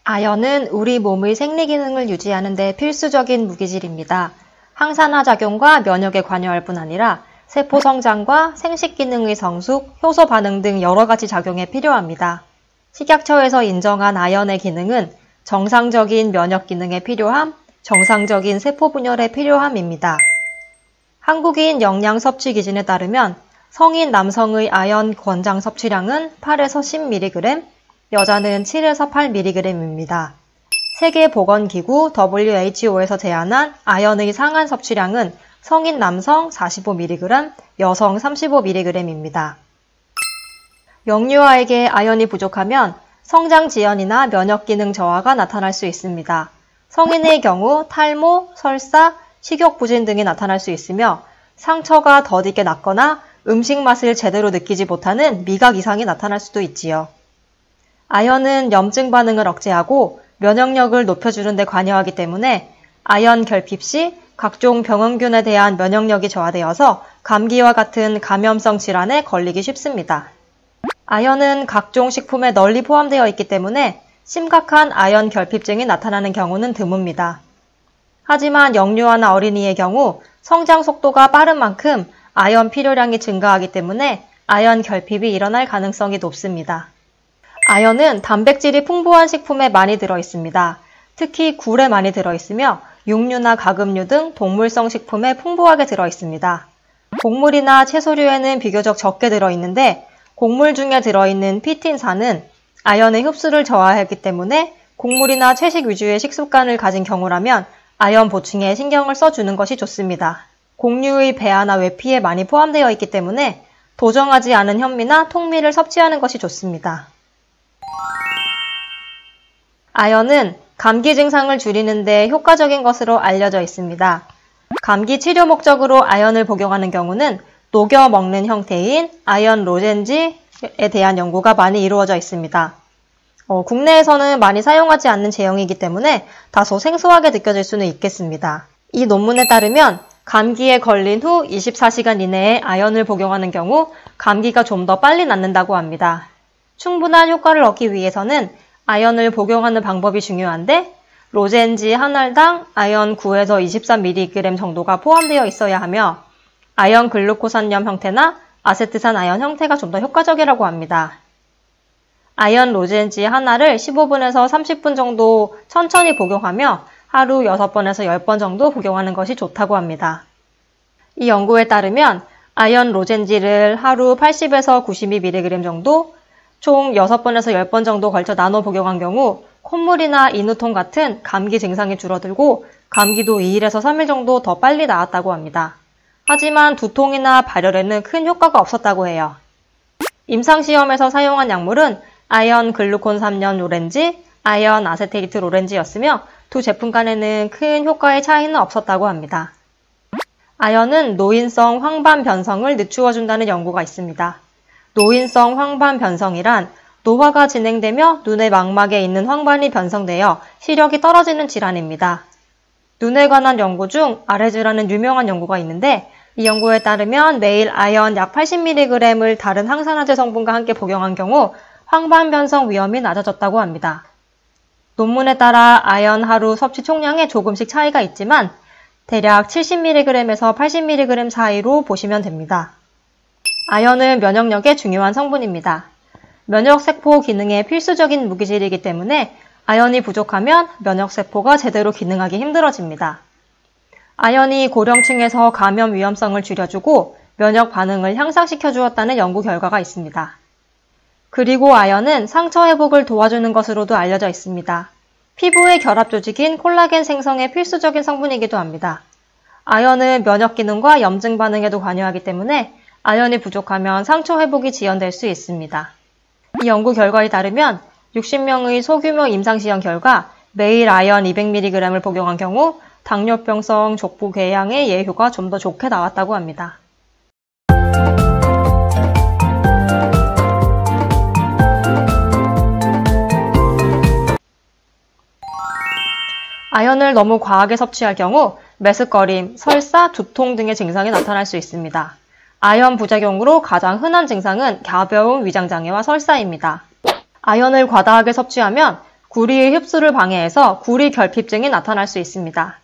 아연은 우리 몸의 생리 기능을 유지하는 데 필수적인 무기질입니다. 항산화 작용과 면역에 관여할 뿐 아니라 세포 성장과 생식 기능의 성숙, 효소 반응 등 여러 가지 작용에 필요합니다. 식약처에서 인정한 아연의 기능은 정상적인 면역 기능에 필요함, 정상적인 세포 분열에 필요함입니다. 한국인 영양 섭취 기준에 따르면 성인 남성의 아연 권장 섭취량은 8에서 10mg, 여자는 7에서 8mg입니다. 세계보건기구 WHO에서 제안한 아연의 상한 섭취량은 성인 남성 45mg, 여성 35mg입니다. 영유아에게 아연이 부족하면 성장 지연이나 면역 기능 저하가 나타날 수 있습니다. 성인의 경우 탈모, 설사, 식욕 부진 등이 나타날 수 있으며 상처가 더디게 났거나 음식 맛을 제대로 느끼지 못하는 미각 이상이 나타날 수도 있지요. 아연은 염증 반응을 억제하고 면역력을 높여주는 데 관여하기 때문에 아연 결핍 시 각종 병원균에 대한 면역력이 저하되어서 감기와 같은 감염성 질환에 걸리기 쉽습니다. 아연은 각종 식품에 널리 포함되어 있기 때문에 심각한 아연 결핍증이 나타나는 경우는 드뭅니다. 하지만 영유아나 어린이의 경우 성장 속도가 빠른 만큼 아연 필요량이 증가하기 때문에 아연 결핍이 일어날 가능성이 높습니다. 아연은 단백질이 풍부한 식품에 많이 들어있습니다. 특히 굴에 많이 들어있으며 육류나 가금류 등 동물성 식품에 풍부하게 들어있습니다. 곡물이나 채소류에는 비교적 적게 들어있는데 곡물 중에 들어있는 피틴산은 아연의 흡수를 저하하기 때문에 곡물이나 채식 위주의 식습관을 가진 경우라면 아연 보충에 신경을 써주는 것이 좋습니다. 곡류의 배아나 외피에 많이 포함되어 있기 때문에 도정하지 않은 현미나 통밀을 섭취하는 것이 좋습니다. 아연은 감기 증상을 줄이는 데 효과적인 것으로 알려져 있습니다. 감기 치료 목적으로 아연을 복용하는 경우는 녹여 먹는 형태인 아연 로젠지에 대한 연구가 많이 이루어져 있습니다. 국내에서는 많이 사용하지 않는 제형이기 때문에 다소 생소하게 느껴질 수는 있겠습니다. 이 논문에 따르면 감기에 걸린 후 24시간 이내에 아연을 복용하는 경우 감기가 좀 더 빨리 낫는다고 합니다. 충분한 효과를 얻기 위해서는 아연을 복용하는 방법이 중요한데 로젠지 한 알당 아연 9에서 23mg 정도가 포함되어 있어야 하며 아연 글루코산염 형태나 아세트산 아연 형태가 좀 더 효과적이라고 합니다. 아연 로젠지 하나를 15분에서 30분 정도 천천히 복용하며 하루 6번에서 10번 정도 복용하는 것이 좋다고 합니다. 이 연구에 따르면 아연 로젠지를 하루 80에서 92mg 정도, 총 6번에서 10번 정도 걸쳐 나눠 복용한 경우 콧물이나 인후통 같은 감기 증상이 줄어들고 감기도 2일에서 3일 정도 더 빨리 나았다고 합니다. 하지만 두통이나 발열에는 큰 효과가 없었다고 해요. 임상시험에서 사용한 약물은 아연 글루콘 3년 오렌지, 아연 아세테이트 오렌지였으며 두 제품 간에는 큰 효과의 차이는 없었다고 합니다. 아연은 노인성 황반 변성을 늦추어준다는 연구가 있습니다. 노인성 황반 변성이란 노화가 진행되며 눈의 망막에 있는 황반이 변성되어 시력이 떨어지는 질환입니다. 눈에 관한 연구 중 아레즈라는 유명한 연구가 있는데 이 연구에 따르면 매일 아연 약 80mg을 다른 항산화제 성분과 함께 복용한 경우 황반 변성 위험이 낮아졌다고 합니다. 논문에 따라 아연 하루 섭취 총량에 조금씩 차이가 있지만 대략 70mg에서 80mg 사이로 보시면 됩니다. 아연은 면역력에 중요한 성분입니다. 면역세포 기능에 필수적인 무기질이기 때문에 아연이 부족하면 면역세포가 제대로 기능하기 힘들어집니다. 아연이 고령층에서 감염 위험성을 줄여주고 면역 반응을 향상시켜 주었다는 연구 결과가 있습니다. 그리고 아연은 상처 회복을 도와주는 것으로도 알려져 있습니다. 피부의 결합 조직인 콜라겐 생성에 필수적인 성분이기도 합니다. 아연은 면역 기능과 염증 반응에도 관여하기 때문에 아연이 부족하면 상처 회복이 지연될 수 있습니다. 이 연구 결과에 따르면 60명의 소규모 임상시험 결과 매일 아연 200mg을 복용한 경우 당뇨병성 족부 궤양의 예후가 좀 더 좋게 나왔다고 합니다. 아연을 너무 과하게 섭취할 경우 메스꺼림, 설사, 두통 등의 증상이 나타날 수 있습니다. 아연 부작용으로 가장 흔한 증상은 가벼운 위장장애와 설사입니다. 아연을 과다하게 섭취하면 구리의 흡수를 방해해서 구리 결핍증이 나타날 수 있습니다.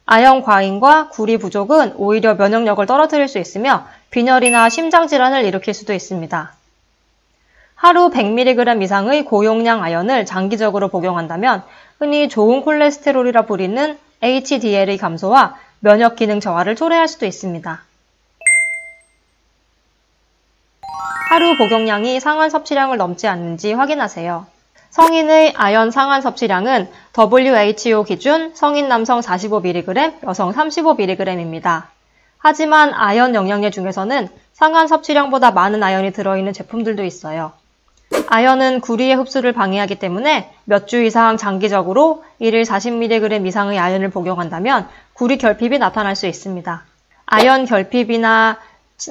아연 과잉과 구리 부족은 오히려 면역력을 떨어뜨릴 수 있으며 빈혈이나 심장질환을 일으킬 수도 있습니다. 하루 100mg 이상의 고용량 아연을 장기적으로 복용한다면 흔히 좋은 콜레스테롤이라 불리는 HDL의 감소와 면역 기능 저하를 초래할 수도 있습니다. 하루 복용량이 상한 섭취량을 넘지 않는지 확인하세요. 성인의 아연 상한 섭취량은 WHO 기준 성인 남성 45mg, 여성 35mg입니다. 하지만 아연 영양제 중에서는 상한 섭취량보다 많은 아연이 들어있는 제품들도 있어요. 아연은 구리의 흡수를 방해하기 때문에 몇 주 이상 장기적으로 1일 40mg 이상의 아연을 복용한다면 구리 결핍이 나타날 수 있습니다. 아연 결핍이나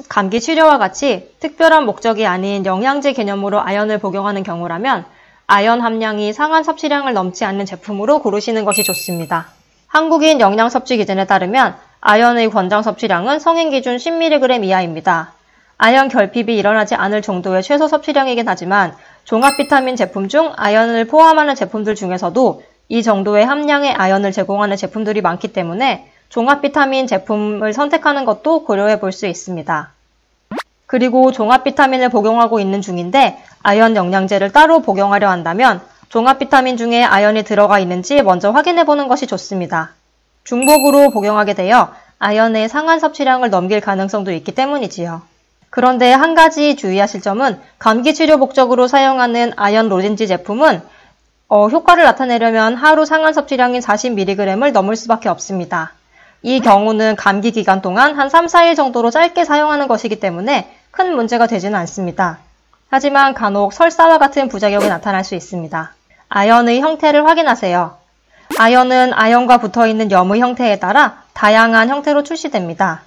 감기 치료와 같이 특별한 목적이 아닌 영양제 개념으로 아연을 복용하는 경우라면 아연 함량이 상한 섭취량을 넘지 않는 제품으로 고르시는 것이 좋습니다. 한국인 영양 섭취 기준에 따르면 아연의 권장 섭취량은 성인 기준 10mg 이하입니다. 아연 결핍이 일어나지 않을 정도의 최소 섭취량이긴 하지만 종합 비타민 제품 중 아연을 포함하는 제품들 중에서도 이 정도의 함량의 아연을 제공하는 제품들이 많기 때문에 종합 비타민 제품을 선택하는 것도 고려해 볼 수 있습니다. 그리고 종합 비타민을 복용하고 있는 중인데 아연 영양제를 따로 복용하려 한다면 종합 비타민 중에 아연이 들어가 있는지 먼저 확인해 보는 것이 좋습니다. 중복으로 복용하게 되어 아연의 상한 섭취량을 넘길 가능성도 있기 때문이지요. 그런데 한 가지 주의하실 점은 감기 치료 목적으로 사용하는 아연 로젠지 제품은 효과를 나타내려면 하루 상한 섭취량인 40mg을 넘을 수밖에 없습니다. 이 경우는 감기 기간 동안 한 3, 4일 정도로 짧게 사용하는 것이기 때문에 큰 문제가 되지는 않습니다. 하지만 간혹 설사와 같은 부작용이 나타날 수 있습니다. 아연의 형태를 확인하세요. 아연은 아연과 붙어있는 염의 형태에 따라 다양한 형태로 출시됩니다.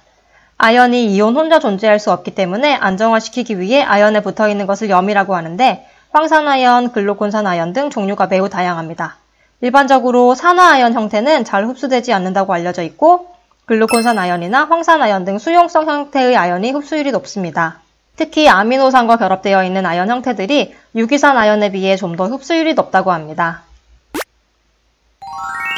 아연이 이온 혼자 존재할 수 없기 때문에 안정화시키기 위해 아연에 붙어있는 것을 염이라고 하는데 황산아연, 글루콘산아연 등 종류가 매우 다양합니다. 일반적으로 산화아연 형태는 잘 흡수되지 않는다고 알려져 있고 글루콘산아연이나 황산아연 등 수용성 형태의 아연이 흡수율이 높습니다. 특히 아미노산과 결합되어 있는 아연 형태들이 유기산아연에 비해 좀 더 흡수율이 높다고 합니다.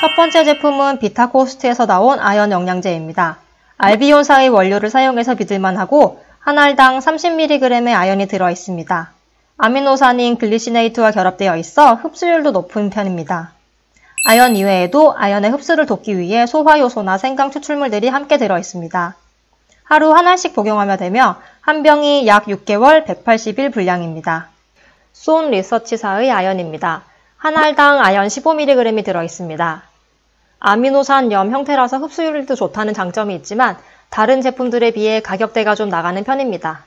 첫 번째 제품은 비타코스트에서 나온 아연 영양제입니다. 알비온사의 원료를 사용해서 믿을만하고 한 알당 30mg의 아연이 들어있습니다. 아미노산인 글리시네이트와 결합되어 있어 흡수율도 높은 편입니다. 아연 이외에도 아연의 흡수를 돕기 위해 소화효소나 생강 추출물들이 함께 들어있습니다. 하루 한 알씩 복용하면 되며 한 병이 약 6개월 180일 분량입니다. 수온 리서치사의 아연입니다. 한 알당 아연 15mg이 들어있습니다. 아미노산 염 형태라서 흡수율도 좋다는 장점이 있지만 다른 제품들에 비해 가격대가 좀 나가는 편입니다.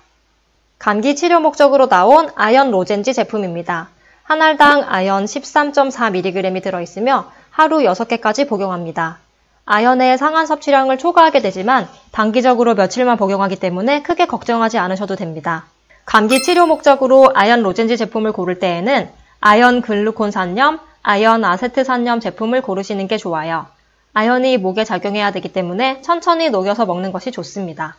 감기 치료 목적으로 나온 아연 로젠지 제품입니다. 한 알당 아연 13.4mg이 들어있으며 하루 6개까지 복용합니다. 아연의 상한 섭취량을 초과하게 되지만 단기적으로 며칠만 복용하기 때문에 크게 걱정하지 않으셔도 됩니다. 감기 치료 목적으로 아연 로젠지 제품을 고를 때에는 아연 글루콘산염, 아연 아세트산염 제품을 고르시는 게 좋아요. 아연이 목에 작용해야 되기 때문에 천천히 녹여서 먹는 것이 좋습니다.